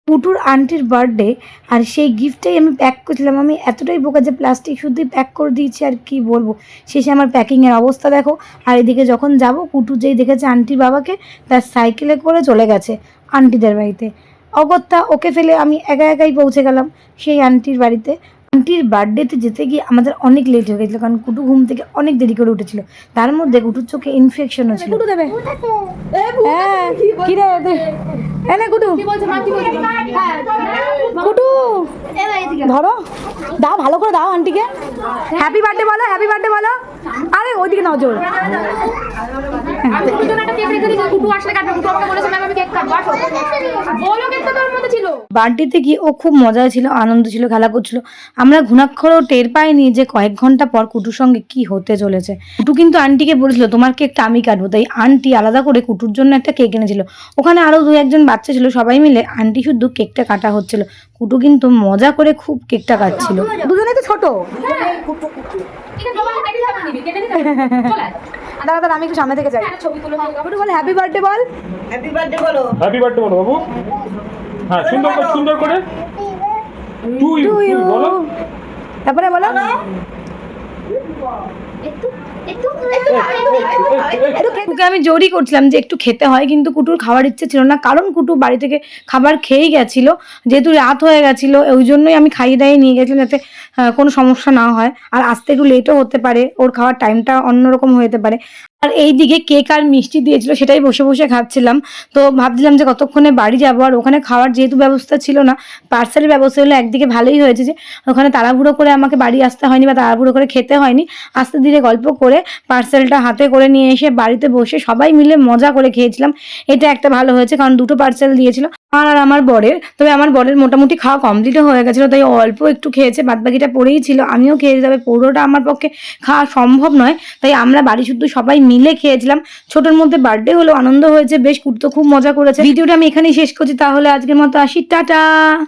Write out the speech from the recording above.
পুটুর আন্টির বার্থডে আর সেই গিফটটাই আমি প্যাক করছিলাম। আমি এতটাই বোকা যে প্লাস্টিক শুদ্ধই প্যাক করে দিয়েছি আর কি বলবো। শেষে আমার প্যাকিংয়ের অবস্থা দেখো। আর এদিকে যখন যাব পুটু যেই দেখেছে আন্টির বাবাকে, তার সাইকেলে করে চলে গেছে আন্টিদের বাড়িতে। অগত্যা ওকে ফেলে আমি একা একাই পৌঁছে গেলাম সেই আন্টির বাড়িতে। আন্টির বার্থডেতে যেতে গিয়ে আমাদের অনেক লেট হয়ে গেছিলো, কারণ কুটু ঘুম থেকে অনেক দেরি করে উঠেছিল। তার মধ্যে কুটুর চোখে ইনফেকশনও ছিল। কুটু দেবে হ্যাঁ কি রে এনে কুটু কুটু ধরো, দাও ভালো করে দাও আন্টিকে। হ্যাপি বার্থডে বলো, হ্যাপি বার্থডে বলো। আরে ওইদিকে নজর। বার্থডেতে গিয়ে ও খুব মজা ছিল, আনন্দ ছিল, খেলা করছিল। আমরা ঘুণাক্ষরেও টের পাইনি যে কয়েক ঘন্টা পর কুটুর সঙ্গে কি হতে চলেছে। কুটু কিন্তু আন্টিকে বলেছিল তোমার কেকটা আমি কাটবো, তাই আন্টি আলাদা করে কুটুর জন্য একটা কেক এনেছিল। ওখানে আরো দু একজন বাচ্চা ছিল, সবাই মিলে আন্টি শুধু কেকটা কাটা হচ্ছিল। কুটু কিন্তু মজা করে খুব কেকটা কাটছিল। দুজনেই তো ছোট। দাদা দাদা আমি একটু সামনে থেকে যাই। কুটু বল হ্যাপি বার্থডে বল। হ্যাপি বার্থডে বলো। হ্যাপি বার্থডে বলো বাবু। হ্যাঁ সুন্দর করে সুন্দর করে টু ইউ বলো। তারপরে বলো কুটুকে আমি জোরই করছিলাম যে একটু খেতে হয়, কিন্তু কুটুর খাওয়ার ইচ্ছে ছিল না, কারণ কুটু বাড়ি থেকে খাবার খেয়েই গেছিল। যেহেতু রাত হয়ে গেছিল ওই জন্যই আমি খাইয়ে দাইয়ে নিয়ে গেছিলাম, যাতে কোনো সমস্যা না হয়। আর আসতে একটু লেটও হতে পারে, ওর খাওয়ার টাইমটা অন্যরকম হতে পারে। আর এই দিকে কেক আর মিষ্টি দিয়েছিল, সেটাই বসে বসে খাচ্ছিলাম। তো ভাবছিলাম যে কতক্ষণে বাড়ি যাবো, আর ওখানে খাওয়ার যেহেতু ব্যবস্থা ছিল না, পার্সেলের ব্যবস্থা হলো একদিকে ভালোই হয়েছে যে ওখানে তাড়াহুড়ো করে আমাকে বাড়ি আসতে হয়নি বা তাড়াহুড়ো করে খেতে হয়নি। আস্তে ধীরে গল্প করে পার্সেলটা হাতে করে নিয়ে এসে বাড়িতে বসে সবাই মিলে মজা করে খেয়েছিলাম। এটা একটা ভালো হয়েছে, কারণ দুটো পার্সেল দিয়েছিল আর আমার বরের। তবে আমার বরের মোটামুটি খাওয়া কমপ্লিটও হয়ে গেছিলো, তাই অল্প একটু খেয়েছে, বাদবাকিটা পড়েই ছিল। আমিও খেয়ে যাবে, পুরোটা আমার পক্ষে খাওয়া সম্ভব নয়, তাই আমরা বাড়ি শুদ্ধ সবাই মিলে খেয়েছিলাম। ছোটোর মধ্যে বার্থডে হলো, আনন্দ হয়েছে বেশ, কুটু খুব মজা করেছে। ভিডিওটা আমি এখানেই শেষ করছি, তাহলে আজকের মতো আসি, টাটা।